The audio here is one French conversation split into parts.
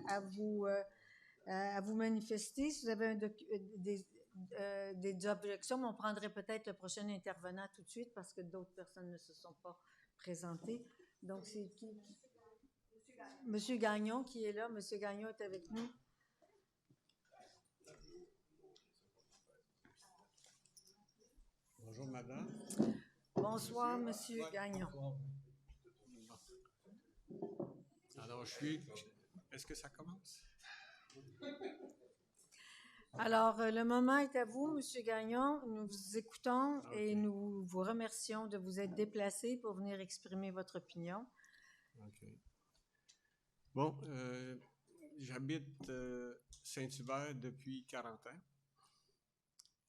à vous manifester. Si vous avez des objections, mais on prendrait peut-être le prochain intervenant tout de suite parce que d'autres personnes ne se sont pas présentées. Donc, c'est qui? Monsieur Gagnon qui est là. Monsieur Gagnon est avec nous. Bonjour, madame. Bonsoir, monsieur Gagnon. Alors, Est-ce que ça commence? Alors, le moment est à vous, monsieur Gagnon. Nous vous écoutons et nous vous remercions de vous être déplacé pour venir exprimer votre opinion. OK. Bon, j'habite Saint-Hubert depuis 40 ans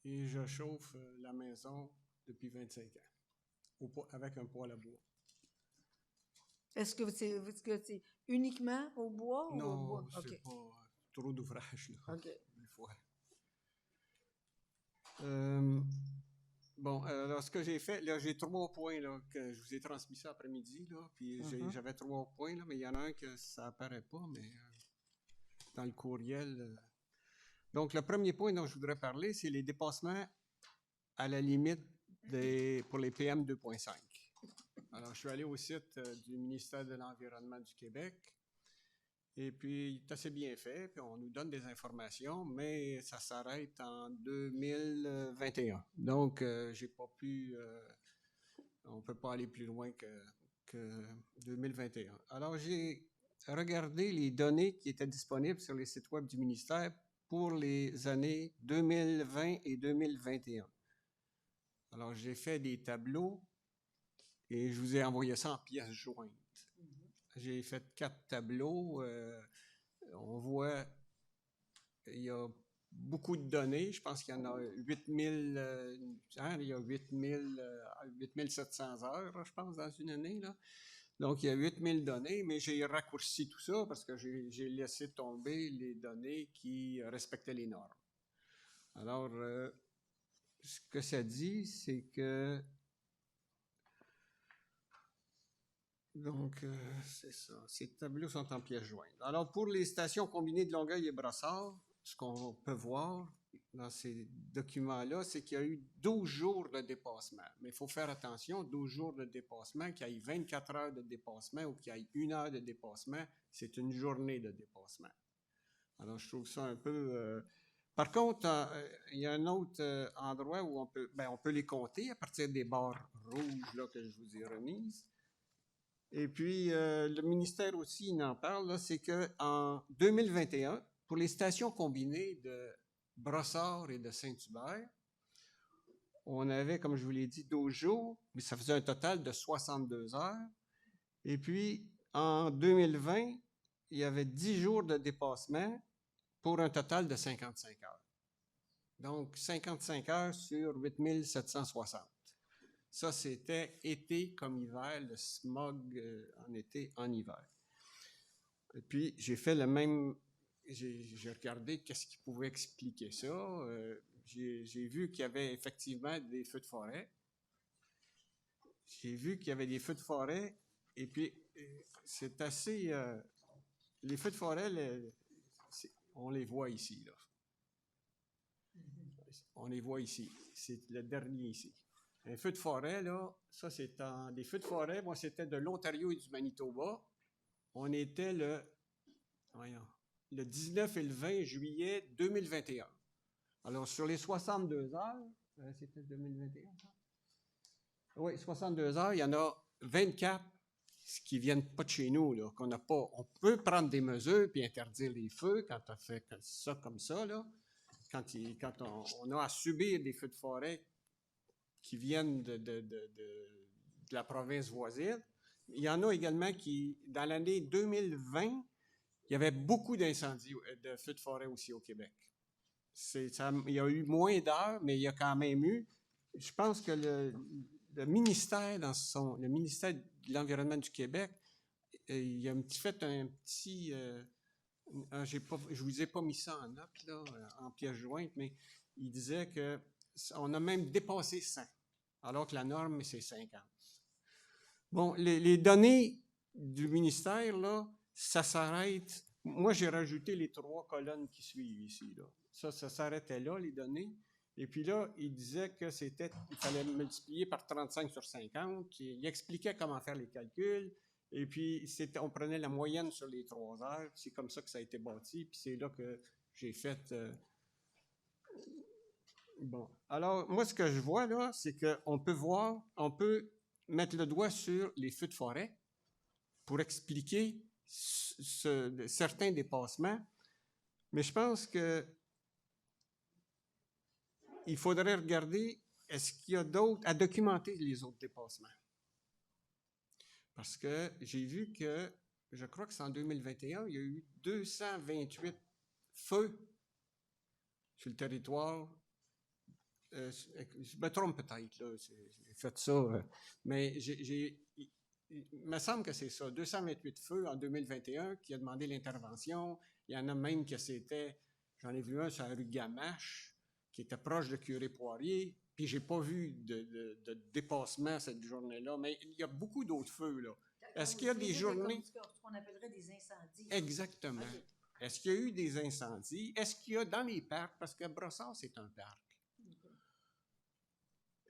et je chauffe la maison depuis 25 ans avec un poêle à bois. Est-ce que c'est uniquement au bois ou au bois? Non, c'est pas trop d'ouvrage, là, des fois. Bon, alors ce que j'ai fait, là, j'ai 3 points là, que je vous ai transmis ça après-midi, là, puis j'avais 3 points, là, mais il y en a un que ça apparaît pas, mais dans le courriel. Donc, le premier point dont je voudrais parler, c'est les dépassements à la limite pour les PM 2.5. Alors, je suis allé au site du ministère de l'Environnement du Québec, et puis c'est assez bien fait, puis on nous donne des informations, mais ça s'arrête en 2021. Donc, j'ai pas pu, on peut pas aller plus loin que 2021. Alors, j'ai regardé les données qui étaient disponibles sur les sites web du ministère pour les années 2020 et 2021. Alors, j'ai fait des tableaux et je vous ai envoyé ça en pièces jointes. J'ai fait 4 tableaux. On voit, il y a beaucoup de données. Je pense qu'il y en a 8000, il y a 8700 heures, je pense, dans une année, là. Donc, il y a 8000 données, mais j'ai raccourci tout ça parce que j'ai laissé tomber les données qui respectaient les normes. Alors, ce que ça dit, c'est que... Donc, c'est ça. Ces tableaux sont en pièces jointes. Alors, pour les stations combinées de Longueuil et Brossard, ce qu'on peut voir dans ces documents-là, c'est qu'il y a eu 12 jours de dépassement. Mais il faut faire attention, 12 jours de dépassement, qu'il y ait 24 heures de dépassement ou qu'il y ait 1 heure de dépassement, c'est une journée de dépassement. Alors, je trouve ça un peu... Par contre, il y a un autre endroit où on peut les compter à partir des barres rouges là, que je vous ai remises. Et puis, le ministère aussi, il en parle, là, c'est qu'en 2021, pour les stations combinées de Brossard et de Saint-Hubert, on avait, comme je vous l'ai dit, 12 jours, mais ça faisait un total de 62 heures. Et puis, en 2020, il y avait 10 jours de dépassement pour un total de 55 heures. Donc, 55 heures sur 8760. Ça, c'était été comme hiver, le smog en été, en hiver. Et puis, j'ai fait le même... J'ai regardé qu'est-ce qui pouvait expliquer ça. J'ai vu qu'il y avait effectivement des feux de forêt. J'ai vu qu'il y avait des feux de forêt. Et puis, c'est assez... les feux de forêt, on les voit ici, là. On les voit ici. C'est le dernier ici. Un feu de forêt, là, ça c'est des feux de forêt, moi c'était de l'Ontario et du Manitoba. On était le 19 et le 20 juillet 2021. Alors sur les 62 heures, c'était 2021, ça? Oui, 62 heures, il y en a 24 qui viennent pas de chez nous, là, qu'on n'a pas. On peut prendre des mesures puis interdire les feux quand on fait ça comme ça, là. Quand on a à subir des feux de forêt qui viennent de la province voisine. Il y en a également qui, dans l'année 2020, il y avait beaucoup d'incendies, de feux de forêt aussi au Québec. Il y a eu moins d'heures, mais il y a quand même eu. Je pense que le ministère, le ministère de l'Environnement du Québec, il a fait un petit... je vous ai pas mis ça en note, là, en pièce jointe, mais il disait qu'on a même dépassé 100, alors que la norme, c'est 50. Bon, les données du ministère, là, ça s'arrête moi, j'ai rajouté les 3 colonnes qui suivent ici, là. Ça s'arrêtait là, les données. Et puis là, il disait que il fallait multiplier par 35 sur 50. Il expliquait comment faire les calculs. Et puis, on prenait la moyenne sur les 3 heures. C'est comme ça que ça a été bâti. Puis c'est là que j'ai fait... Bon. Alors, moi, ce que je vois là, c'est qu'on peut mettre le doigt sur les feux de forêt pour expliquer certains dépassements. Mais je pense que il faudrait regarder, est-ce qu'il y a d'autres, à documenter les autres dépassements. Parce que j'ai vu que, je crois que c'est en 2021, il y a eu 228 feux sur le territoire. Je me trompe peut-être, là, j'ai fait ça, mais il me semble que c'est ça, 228 feux en 2021 qui a demandé l'intervention. Il y en a même que c'était, j'en ai vu un sur la rue Gamache, qui était proche de Curé-Poirier, puis j'ai pas vu de dépassement cette journée-là, mais il y a beaucoup d'autres feux, là. Est-ce qu'il y a des journées... Ce qu'on appellerait des incendies. Exactement. Okay. Est-ce qu'il y a eu des incendies? Est-ce qu'il y a dans les parcs, parce que Brossard, c'est un parc, okay.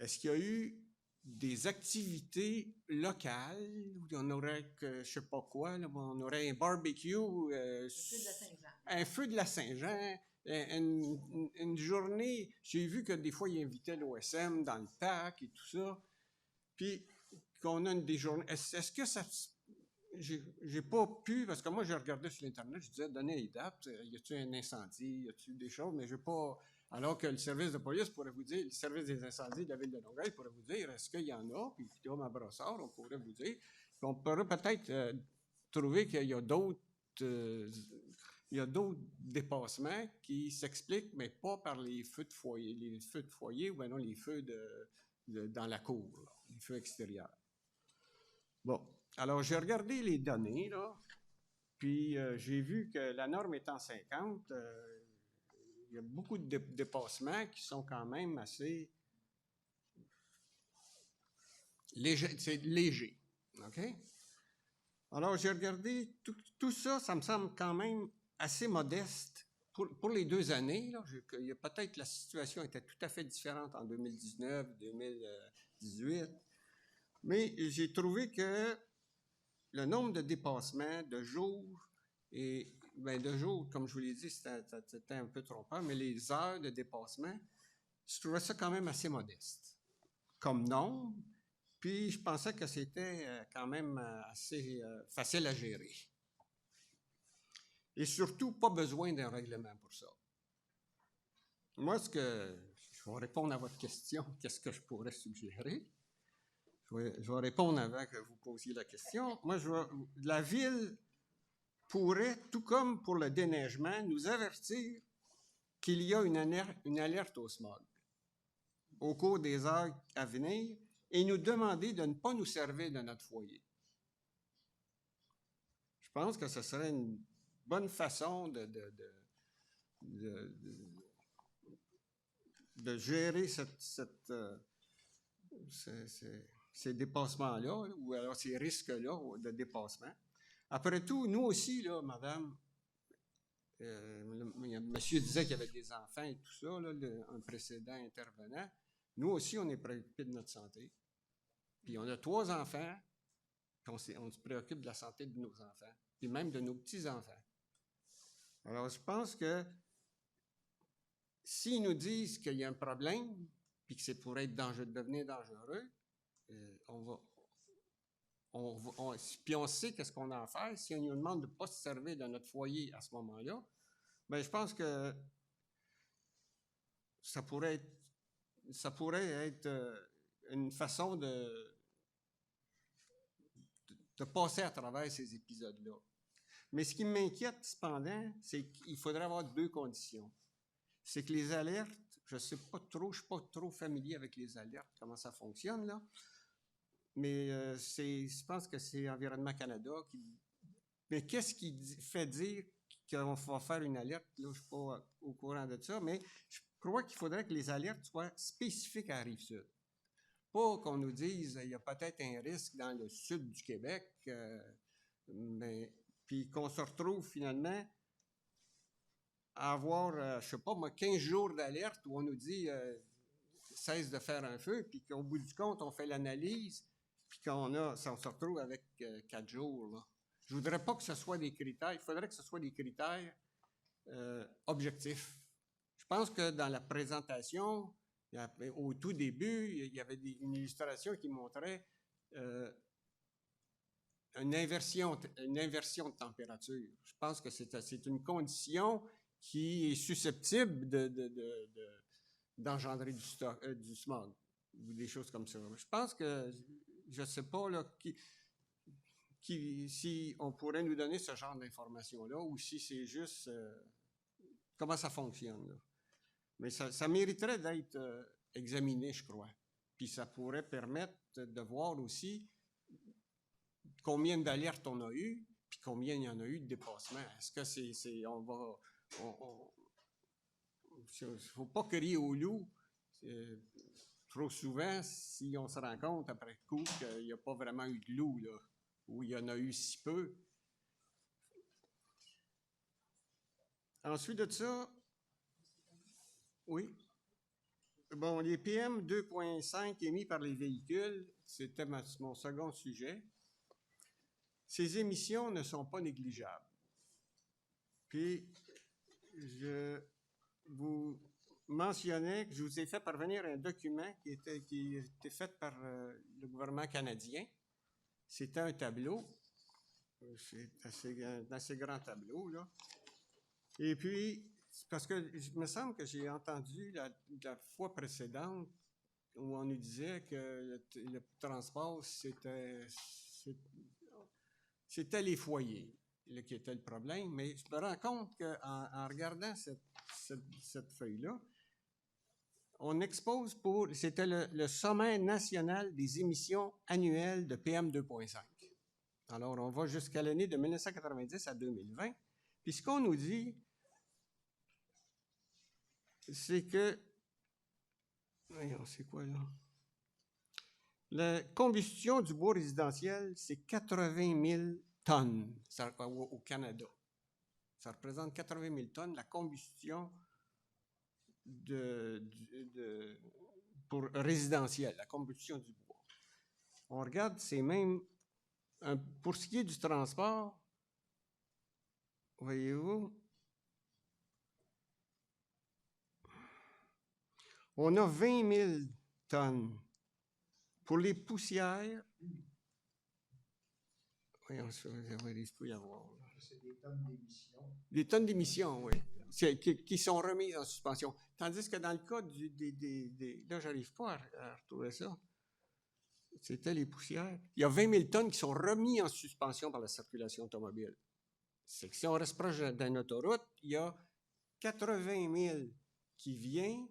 Est-ce qu'il y a eu des activités locales où on aurait, je sais pas quoi, là, on aurait un barbecue... le feu de la Saint-Jean. Un feu de la Saint-Jean... Une journée, j'ai vu que des fois, ils invitaient l'OSM dans le parc et tout ça. Puis, qu'on a des journées... Est-ce que ça... J'ai pas pu, parce que moi, j'ai regardé sur l'Internet, je disais, donnez les dates, y a-t-il un incendie, y a-t-il des choses, mais j'ai pas... Alors que le service de police pourrait vous dire, le service des incendies de la ville de Longueuil pourrait vous dire, est-ce qu'il y en a? Puis, comme à Brossard, on pourrait vous dire. Puis on pourrait peut-être trouver qu'il y a d'autres... il y a d'autres dépassements qui s'expliquent, mais pas par les feux de foyer. Les feux de foyer ou bien non, les feux dans la cour, là, les feux extérieurs. Bon, alors j'ai regardé les données, là, puis j'ai vu que la norme étant 50, il y a beaucoup de dépassements qui sont quand même assez légers. C'est léger, OK? Alors j'ai regardé, tout ça, ça me semble quand même assez modeste pour les 2 années. Là, peut-être la situation était tout à fait différente en 2019, 2018, mais j'ai trouvé que le nombre de dépassements de jours, de jours, comme je vous l'ai dit, c'était un peu trompeur, mais les heures de dépassement, je trouvais ça quand même assez modeste comme nombre. Puis, je pensais que c'était quand même assez facile à gérer. Et surtout, pas besoin d'un règlement pour ça. Moi, je vais répondre à votre question, qu'est-ce que je pourrais suggérer? Je vais répondre avant que vous posiez la question. Moi, la ville pourrait, tout comme pour le déneigement, nous avertir qu'il y a une alerte au smog au cours des heures à venir, et nous demander de ne pas nous servir de notre foyer. Je pense que ce serait une bonne façon de gérer ces dépassements-là, ou alors ces risques-là de dépassement. Après tout, nous aussi, là, madame, monsieur disait qu'il y avait des enfants et tout ça, là, un précédent intervenant. Nous aussi, on est préoccupés de notre santé. Puis on a 3 enfants, puis on se préoccupe de la santé de nos enfants, puis même de nos petits-enfants. Alors, je pense que s'ils nous disent qu'il y a un problème, puis que c'est pour devenir dangereux, puis on sait qu'est-ce qu'on a à faire. Si on nous demande de ne pas se servir de notre foyer à ce moment-là, bien, je pense que ça pourrait être une façon de passer à travers ces épisodes-là. Mais ce qui m'inquiète, cependant, c'est qu'il faudrait avoir 2 conditions. C'est que les alertes, je ne suis pas trop familier avec les alertes, comment ça fonctionne, là. Mais je pense que c'est Environnement Canada qui... Mais qu'est-ce qui fait dire qu'on va faire une alerte? Là, je ne suis pas au courant de ça, mais je crois qu'il faudrait que les alertes soient spécifiques à la Rive-Sud. Pas qu'on nous dise qu'il y a peut-être un risque dans le sud du Québec, mais puis qu'on se retrouve finalement à avoir, je sais pas moi, 15 jours d'alerte où on nous dit cesse de faire un feu, puis qu'au bout du compte, on fait l'analyse, puis on se retrouve avec 4 jours. Là. Je voudrais pas que ce soit des critères, il faudrait que ce soit des critères objectifs. Je pense que dans la présentation, au tout début, il y avait une illustration qui montrait une inversion de température. Je pense que c'est une condition qui est susceptible d'engendrer du smog ou des choses comme ça. Je pense que, je ne sais pas là, si on pourrait nous donner ce genre d'informations-là ou si c'est juste comment ça fonctionne. Là. Mais ça mériterait d'être examiné, je crois. Puis ça pourrait permettre de voir aussi combien d'alertes on a eu, puis combien il y en a eu de dépassements. Est-ce que il ne faut pas crier au loup trop souvent si on se rend compte après coup qu'il n'y a pas vraiment eu de loup, là, ou il y en a eu si peu. Ensuite de ça, oui. Bon, les PM 2.5 émis par les véhicules, c'était mon second sujet. Ces émissions ne sont pas négligeables. Puis, je vous mentionnais que je vous ai fait parvenir un document qui était fait par le gouvernement canadien. C'était un tableau. C'est un assez grand tableau, là. Et puis, parce que il me semble que j'ai entendu la fois précédente où on nous disait que le transport, c'était les foyers qui étaient le problème, mais je me rends compte qu'en regardant cette feuille-là, on expose c'était le sommet national des émissions annuelles de PM 2.5. Alors, on va jusqu'à l'année de 1990 à 2020. Puis ce qu'on nous dit, c'est que, voyons, c'est quoi là? La combustion du bois résidentiel, c'est 80 000 tonnes au Canada. Ça représente 80 000 tonnes, la combustion pour résidentiel, la combustion du bois. On regarde, c'est même, pour ce qui est du transport, voyez-vous, on a 20 000 tonnes. Pour les poussières, voyons, il peut y avoir. C'est des tonnes d'émissions. Des tonnes d'émissions, oui, qui sont remises en suspension. Tandis que dans le cas là, j'arrive pas à retrouver ça. C'était les poussières. Il y a 20 000 tonnes qui sont remises en suspension par la circulation automobile. C'est que si on reste proche d'une autoroute, il y a 80 000 qui viennent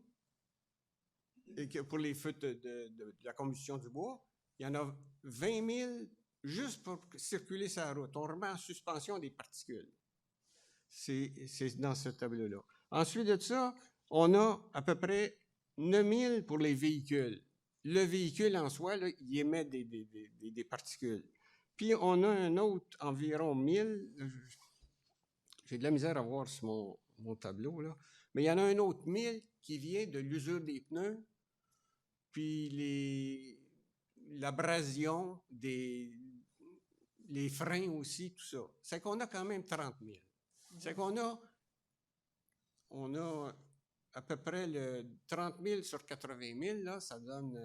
et que pour les feux de la combustion du bois. Il y en a 20 000 juste pour circuler sur la route. On remet en suspension des particules. C'est dans ce tableau-là. Ensuite de ça, on a à peu près 9 000 pour les véhicules. Le véhicule en soi, là, il émet des particules. Puis on a un autre environ 1000. J'ai de la misère à voir sur mon tableau, là. Mais il y en a un autre 1000 qui vient de l'usure des pneus, puis l'abrasion, les freins aussi, tout ça. C'est qu'on a quand même 30 000. C'est qu'on a à peu près le 30 000 sur 80 000, là, ça donne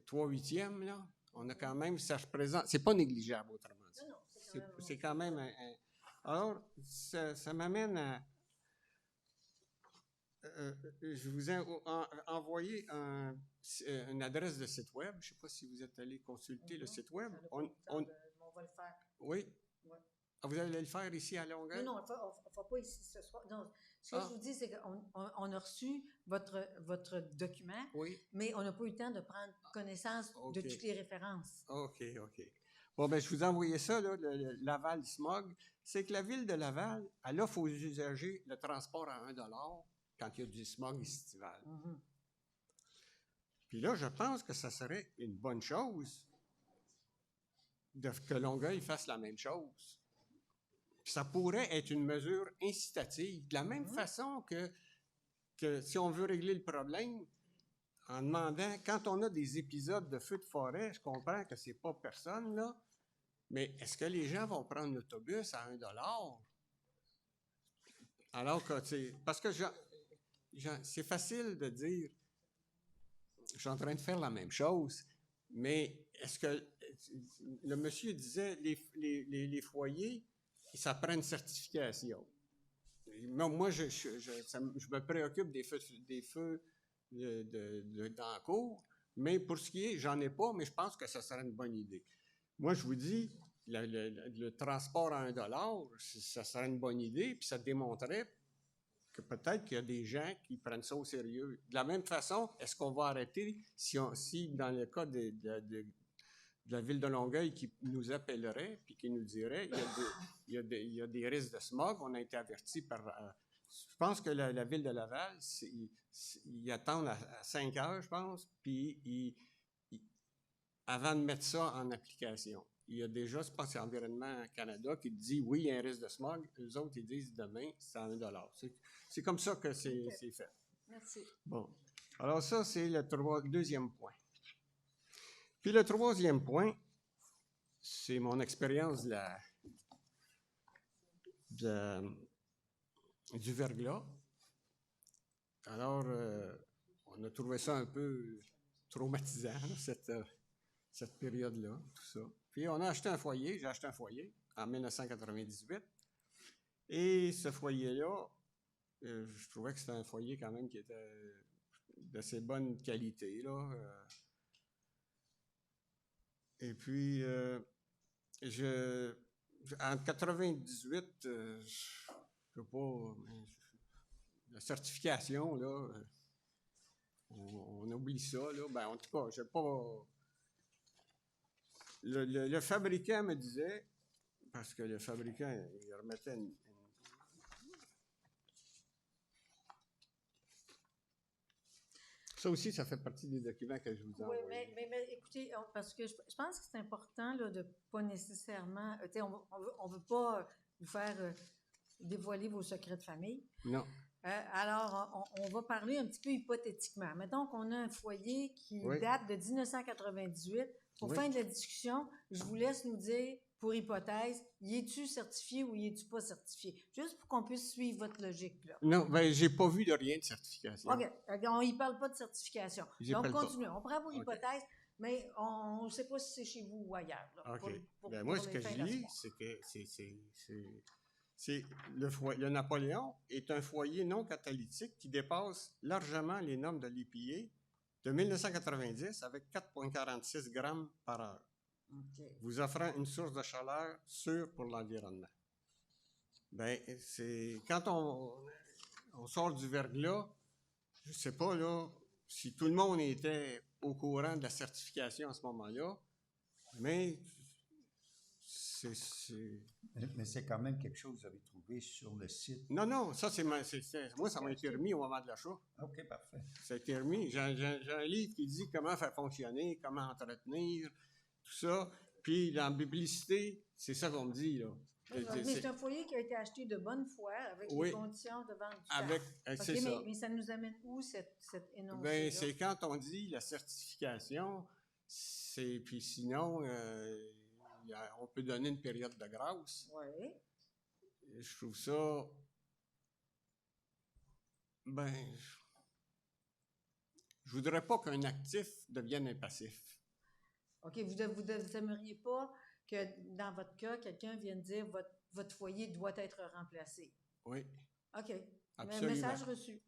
3/8, là. On a quand même, ça représente, c'est pas négligeable autrement dit. Non, c'est quand même alors, ça m'amène à... je vous ai envoyé une adresse de site web. Je ne sais pas si vous êtes allé consulter le site web. On va le faire. Oui. Ouais. Ah, vous allez le faire ici à Longueuil? Non, on ne le fera pas ici ce soir. Non, ce que je vous dis, c'est qu'on a reçu votre document, oui. Mais on n'a pas eu le temps de prendre connaissance de toutes les références. OK. Bon, ben je vous ai envoyé ça, là, le Laval Smog. C'est que la ville de Laval, elle offre aux usagers le transport à 1 $ quand il y a du smog estival. Mm-hmm. Puis là, je pense que ça serait une bonne chose que Longueuil fasse la même chose. Puis ça pourrait être une mesure incitative, de la même façon que si on veut régler le problème, en demandant, quand on a des épisodes de feux de forêt, je comprends que c'est pas personne, là, mais est-ce que les gens vont prendre l'autobus à 1 $? Alors que, parce que c'est facile de dire, je suis en train de faire la même chose, mais est-ce que, le monsieur disait, les foyers, ça prend une certification. Moi, je me préoccupe des feux dans la cour, mais pour ce qui est, j'en ai pas, mais je pense que ça serait une bonne idée. Moi, je vous dis, le transport à 1 $, ça serait une bonne idée, puis ça démontrait que peut-être qu'il y a des gens qui prennent ça au sérieux. De la même façon, est-ce qu'on va arrêter si dans le cas de la ville de Longueuil qui nous appellerait puis qui nous dirait il y a des risques de smog, on a été averti par... je pense que la ville de Laval, ils attendent à 5 heures, je pense, puis avant de mettre ça en application. Il y a déjà, je pense que c'est Environnement Canada qui dit oui, il y a un risque de smog. Eux autres, ils disent demain, c'est à 1 $. C'est comme ça que c'est fait. Merci. Bon. Alors ça, c'est le deuxième point. Puis le troisième point, c'est mon expérience du verglas. Alors, on a trouvé ça un peu traumatisant, là, cette période-là, tout ça. Puis on a acheté un foyer, j'ai acheté un foyer en 1998. Et ce foyer-là, je trouvais que c'était un foyer quand même qui était d'assez bonne qualité, là. Et puis, en 98, je sais pas, la certification, là, on oublie ça, là. Ben, en tout cas, je sais pas... Le fabricant me disait, parce que le fabricant, il remettait Ça aussi, ça fait partie des documents que je vous ai envoyés. Oui, mais écoutez, parce que je pense que c'est important là, de pas nécessairement... on veut pas vous faire dévoiler vos secrets de famille. Non. Alors, on va parler un petit peu hypothétiquement. Mettons qu'on a un foyer qui date de 1998. Pour fin de la discussion, je vous laisse nous dire, pour hypothèse, y es-tu certifié ou y es-tu pas certifié? Juste pour qu'on puisse suivre votre logique, là. Non, ben j'ai pas vu de rien de certification. OK. On y parle pas de certification. Donc, continuons. On prend vos hypothèses, mais on ne sait pas si c'est chez vous ou ailleurs. Là, OK. Moi, ce que je lis, c'est que le Napoléon est un foyer non catalytique qui dépasse largement les normes de l'EPA de 1990 avec 4,46 grammes par heure, vous offrant une source de chaleur sûre pour l'environnement. Bien, quand on sort du verglas, je ne sais pas là, si tout le monde était au courant de la certification à ce moment-là, mais Mais c'est quand même quelque chose que vous avez trouvé sur le site. Non, ça moi, ça m'a été remis au moment de l'achat. OK, parfait. Ça a été remis. J'ai un livre qui dit comment faire fonctionner, comment entretenir, tout ça. Puis la publicité, c'est ça qu'on me dit, là. Mais c'est un foyer qui a été acheté de bonne foi avec les conditions de vente du c'est ça. Mais ça nous amène où, cette énoncé-là? Bien, c'est quand on dit la certification, puis sinon... on peut donner une période de grâce. Oui. Je trouve ça... je voudrais pas qu'un actif devienne un passif. OK, vous n'aimeriez pas que, dans votre cas, quelqu'un vienne dire votre foyer doit être remplacé. Oui. OK. Absolument. Message reçu.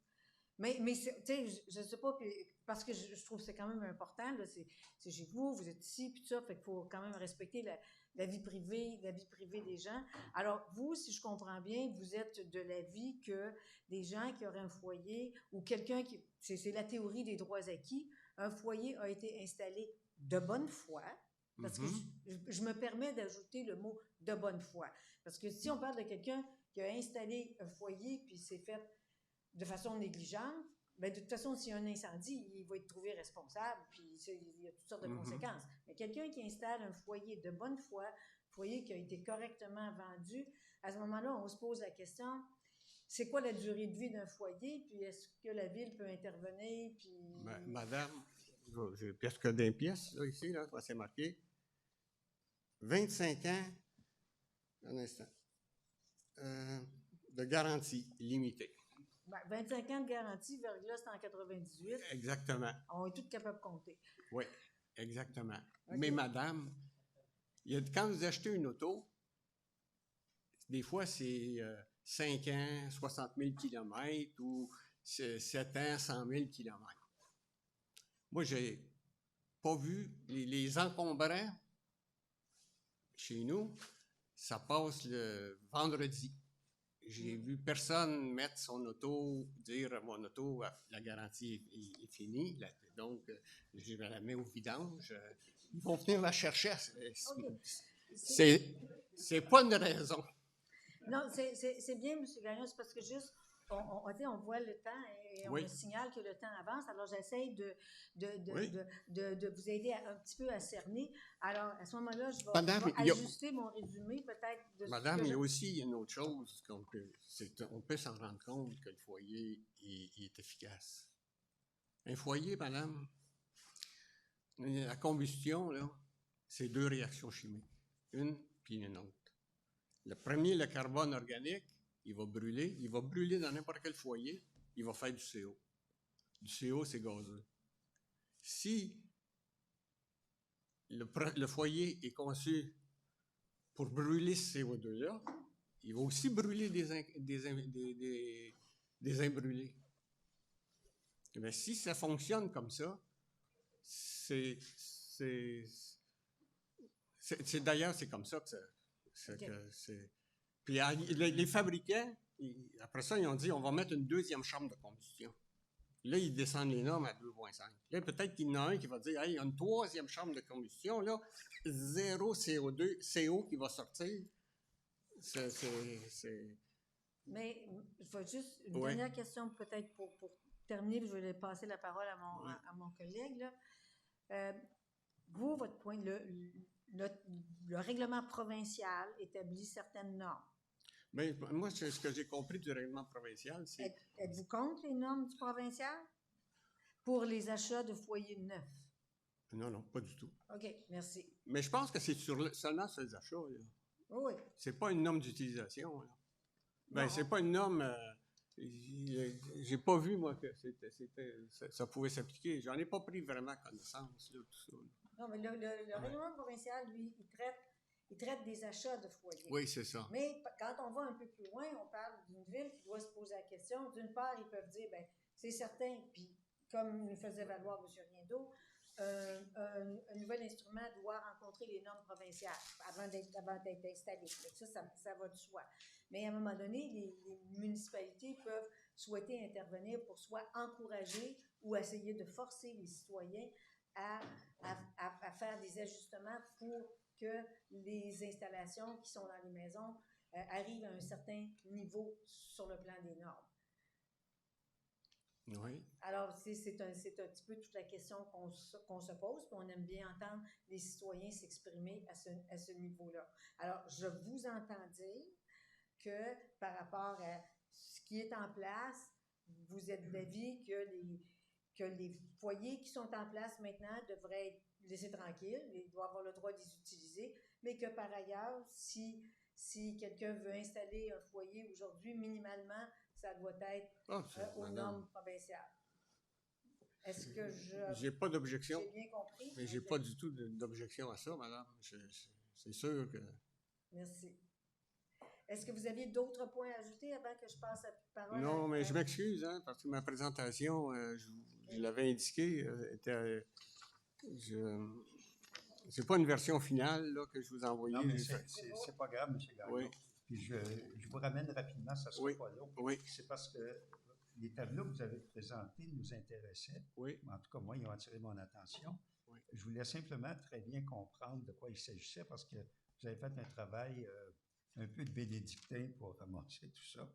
Mais tu sais, je ne sais pas, parce que je trouve que c'est quand même important, là, c'est chez vous, vous êtes ici, puis tout ça, fait qu'il faut quand même respecter la vie privée des gens. Alors, vous, si je comprends bien, vous êtes de l'avis que des gens qui auraient un foyer, ou quelqu'un qui... C'est la théorie des droits acquis, un foyer a été installé de bonne foi, parce que je me permets d'ajouter le mot « de bonne foi », parce que si on parle de quelqu'un qui a installé un foyer, puis c'est fait de façon négligente, ben, de toute façon, s'il y a un incendie, il va être trouvé responsable, puis il y a toutes sortes de conséquences. Mais quelqu'un qui installe un foyer de bonne foi, un foyer qui a été correctement vendu, à ce moment-là, on se pose la question, c'est quoi la durée de vie d'un foyer, puis est-ce que la ville peut intervenir, puis... Madame, j'ai presque d'une pièce, là, ici, là, c'est marqué. 25 ans, un instant, de garantie limitée. 25 ans de garantie, verglas, c'est en 98. Exactement. On est tous capables de compter. Oui, exactement. Okay. Mais madame, quand vous achetez une auto, des fois c'est 5 ans, 60 000 km ou 7 ans, 100 000 km. Moi, j'ai pas vu les encombrants chez nous, ça passe le vendredi. J'ai vu personne mettre son auto, dire mon auto, la garantie est finie, donc je la mets au vidange. Ils vont venir la chercher. C'est pas une raison. Non, c'est bien, M. Gagnon, c'est parce que juste, on voit le temps et on me signale que le temps avance. Alors, j'essaie de vous aider un petit peu à cerner. Alors, à ce moment-là, je vais ajuster mon résumé, peut-être. Madame, il y a aussi une autre chose qu'on peut s'en rendre compte que le foyer est efficace. Un foyer, madame, la combustion, là, c'est 2 réactions chimiques. Une puis une autre. Le premier, le carbone organique, il va brûler dans n'importe quel foyer, il va faire du CO. Du CO, c'est gazeux. Si le foyer est conçu pour brûler ce CO2-là, il va aussi brûler des imbrûlés. Mais si ça fonctionne comme ça, d'ailleurs, c'est comme ça que c'est. Puis les fabricants, après ça, ils ont dit on va mettre une 2e chambre de combustion. Là, ils descendent les normes à 2,5. Là, peut-être qu'il y en a un qui va dire hey, il y a une 3e chambre de combustion, là, 0 CO qui va sortir. Mais je vais juste une dernière question, peut-être pour terminer, je vais passer la parole à mon collègue. Là. Vous, votre point, le règlement provincial établit certaines normes. Bien, moi, ce que j'ai compris du règlement provincial, c'est... Êtes-vous contre les normes du provincial pour les achats de foyers neufs? Non, pas du tout. OK, merci. Mais je pense que c'est seulement sur les achats. Là. Oui. C'est pas une norme d'utilisation. Là. Ben, c'est pas une norme... j'ai pas vu, moi, que ça pouvait s'appliquer. J'en ai pas pris vraiment connaissance, là, tout ça. Là. Non, mais le règlement provincial, lui, il traite des achats de foyers. Oui, c'est ça. Mais quand on va un peu plus loin, on parle d'une ville qui doit se poser la question. D'une part, ils peuvent dire, bien, c'est certain, puis comme nous faisait valoir M. Riendeau, un nouvel instrument doit rencontrer les normes provinciales avant d'être installé. Ça va de soi. Mais à un moment donné, les municipalités peuvent souhaiter intervenir pour soit encourager ou essayer de forcer les citoyens à faire des ajustements pour que les installations qui sont dans les maisons arrivent à un certain niveau sur le plan des normes. Oui. Alors, c'est un petit peu toute la question qu'on se pose, puis on aime bien entendre les citoyens s'exprimer à ce niveau-là. Alors, je vous entends dire que par rapport à ce qui est en place, vous êtes d'avis que les foyers qui sont en place maintenant devraient être laissés tranquilles, ils doivent avoir le droit de les utiliser, mais que par ailleurs, si quelqu'un veut installer un foyer aujourd'hui, minimalement, ça doit être aux normes provinciales. Est-ce que j'ai pas d'objection. J'ai bien compris. Mais j'ai pas du tout d'objection à ça, madame. C'est sûr que... Merci. Est-ce que vous aviez d'autres points à ajouter avant que je passe la parole? Non, mais je m'excuse, hein, parce que ma présentation, je l'avais indiqué, c'est pas une version finale là, que je vous ai envoyée. Non, mais c'est pas grave, M. Gagnon. Oui. Puis je vous ramène rapidement, ça sera pas long. Oui. C'est parce que les tableaux que vous avez présentés nous intéressaient. Oui. En tout cas, moi, ils ont attiré mon attention. Oui. Je voulais simplement très bien comprendre de quoi il s'agissait parce que vous avez fait un travail un peu de bénédictin pour ramasser tout ça.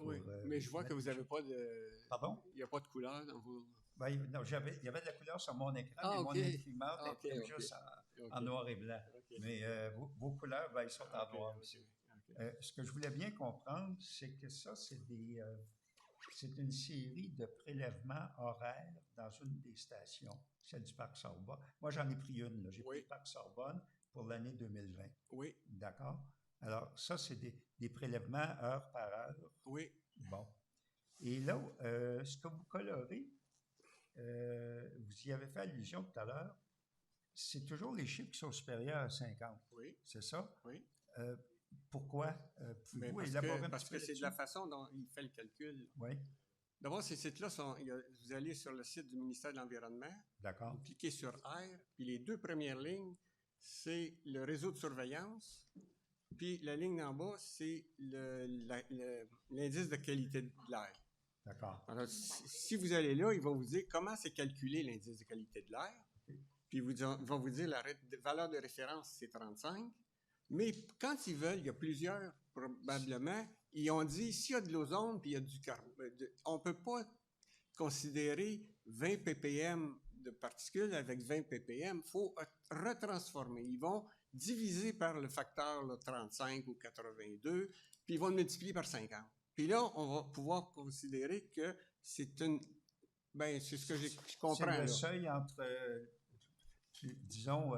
Oui, mais je vois que vous n'avez pas de... Pardon? Il n'y a pas de couleur dans vos... Ben, non, il y avait de la couleur sur mon écran, mais OK. mon imprimante OK, imprime OK. juste OK. en noir et blanc. OK. Mais vos couleurs, ben, ils sont en OK, noir OK, aussi. OK. Ce que je voulais bien comprendre, c'est que ça, c'est une série de prélèvements horaires dans une des stations, celle du Parc Sorbonne. Moi, j'en ai pris une, là. J'ai pris Oui. le Parc Sorbonne pour l'année 2020. Oui, D'accord? Alors, ça, c'est des prélèvements heure par heure. oui. Bon. Et là, ce que vous colorez, vous y avez fait allusion tout à l'heure, c'est toujours les chiffres qui sont supérieurs à 50. Oui, C'est ça? oui. Pourquoi? Mais Pouvez-vous élaborer un parce petit peu que c'est de la façon dont il fait le calcul. Oui, D'abord, ces sites-là, vous allez sur le site du ministère de l'Environnement, d'accord. vous cliquez sur R, puis les deux premières lignes, c'est le réseau de surveillance, puis la ligne en bas, c'est l'indice de qualité de l'air. D'accord. Alors, si vous allez là, ils vont vous dire comment c'est calculé l'indice de qualité de l'air, puis ils vont vous dire la valeur de référence, c'est 35, mais quand ils veulent, il y a plusieurs, probablement, ils ont dit, s'il y a de l'ozone, puis il y a du carbone, on ne peut pas considérer 20 ppm de particules avec 20 ppm, il faut retransformer. Ils vont diviser par le facteur là, 35 ou 82, puis ils vont le multiplier par 50. Puis là, on va pouvoir considérer que c'est une... Ben, c'est ce que je comprends. C'est le là. seuil entre, disons,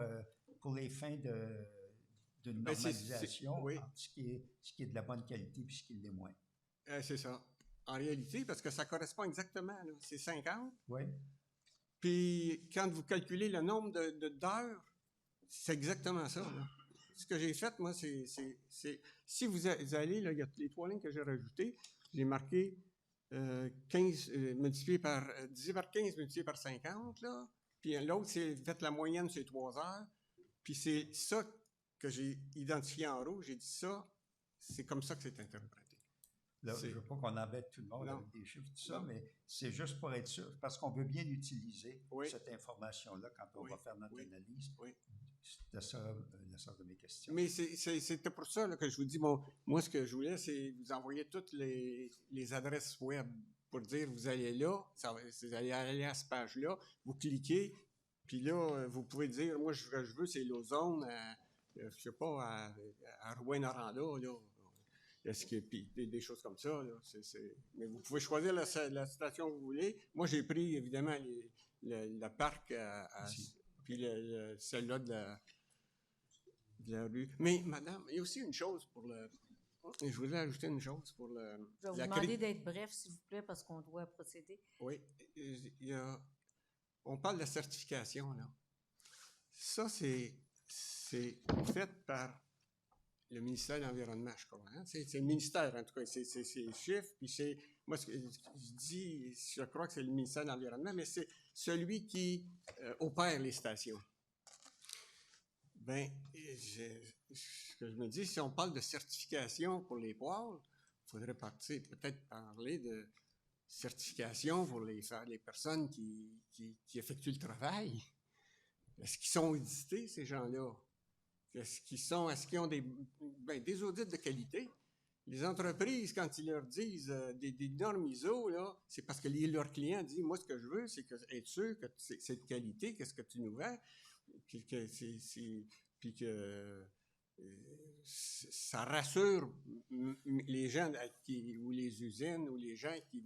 pour les fins d'une Ben, normalisation, oui. entre ce qui est de la bonne qualité et ce qui l'est moins. C'est ça. En réalité, parce que ça correspond exactement, là, c'est 50. Oui. Puis quand vous calculez le nombre d'heures, c'est exactement ça. Là. Ce que j'ai fait, moi, c'est si vous allez, là, il y a les trois lignes que j'ai rajoutées, j'ai marqué 15 multiplié par 10 par 15 multiplié par 50, là. Puis l'autre, c'est faites la moyenne sur les 3 heures. Puis c'est ça que j'ai identifié en rouge. J'ai dit ça, c'est comme ça que c'est interprété. Là, je ne veux pas qu'on embête tout le monde avec des chiffres, tout ça, mais c'est juste pour être sûr, parce qu'on veut bien utiliser cette information-là quand on va faire notre analyse. Oui. C'était ça la sorte de mes questions. Mais c'était pour ça là, que je vous dis, bon, moi, ce que je voulais, c'est vous envoyer toutes les adresses web pour dire, vous allez là, vous allez aller à cette page-là, vous cliquez, puis là, vous pouvez dire, moi, ce que je veux, c'est l'ozone, je ne sais pas, à Rouyn-Noranda, là. Est-ce que, puis des choses comme ça, là, mais vous pouvez choisir la station que vous voulez. Moi, j'ai pris, évidemment, le parc, puis celle-là de la rue. Mais, madame, il y a aussi une chose pour le... Je voulais ajouter une chose pour le... Je vais vous demander d'être bref, s'il vous plaît, parce qu'on doit procéder. Oui. On parle de la certification, là. Ça, c'est fait par le ministère de l'Environnement, je crois. Hein? C'est le ministère, en tout cas, c'est les chiffres, puis c'est... Moi, je crois que c'est le ministère de l'Environnement, mais c'est celui qui opère les stations. Bien, ce que je me dis, si on parle de certification pour les poêles, il faudrait peut-être parler de certification pour les personnes qui effectuent le travail. Est-ce qu'ils sont audités, ces gens-là? Est-ce qu'ils ont des audits de qualité? Les entreprises, quand ils leur disent des normes ISO, là, c'est parce que leurs clients disent, moi, ce que je veux, c'est être sûr que c'est de qualité, qu'est-ce que tu nous vends, puis que ça rassure les gens ou les usines ou les gens qui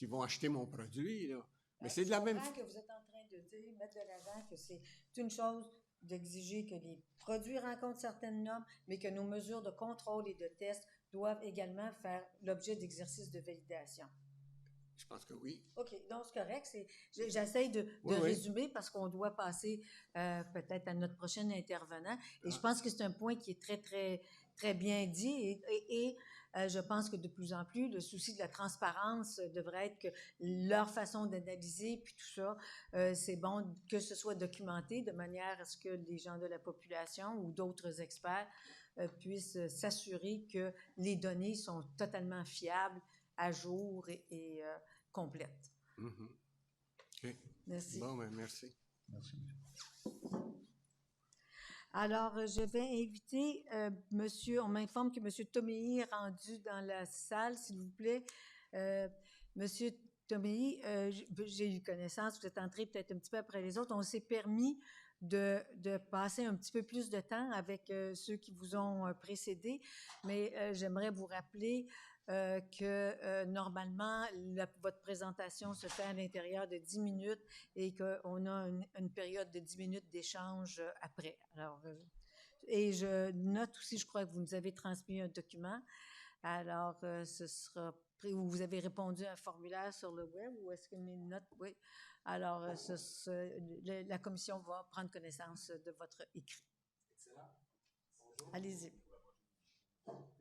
vont acheter mon produit, là. Mais c'est de la même... Je comprends que vous êtes en train de dire, mettre de l'avant que c'est une chose d'exiger que les produits rencontrent certaines normes, mais que nos mesures de contrôle et de test doivent également faire l'objet d'exercices de validation. Je pense que oui. OK, donc c'est correct. J'essaie de résumer parce qu'on doit passer peut-être à notre prochain intervenant. Et je pense que c'est un point qui est très, très, très bien dit. Et je pense que de plus en plus, le souci de la transparence devrait être que leur façon d'analyser, puis tout ça, c'est bon que ce soit documenté de manière à ce que les gens de la population ou d'autres experts puissent s'assurer que les données sont totalement fiables, à jour et complètes. Mm-hmm. OK. Merci. Bon, ben merci. Merci. Alors, je vais inviter monsieur, on m'informe que monsieur Tomei est rendu dans la salle, s'il vous plaît. Monsieur Tomei, j'ai eu connaissance, vous êtes entré peut-être un petit peu après les autres. On s'est permis de passer un petit peu plus de temps avec ceux qui vous ont précédés, mais j'aimerais vous rappeler que normalement, votre présentation se fait à l'intérieur de 10 minutes et qu'on a une période de 10 minutes d'échange après. Alors, et je note aussi, je crois que vous nous avez transmis un document. Alors, ce sera ou vous avez répondu à un formulaire sur le web ou est-ce que mes notes, oui. Alors, la commission va prendre connaissance de votre écrit. Excellent. Allez-y.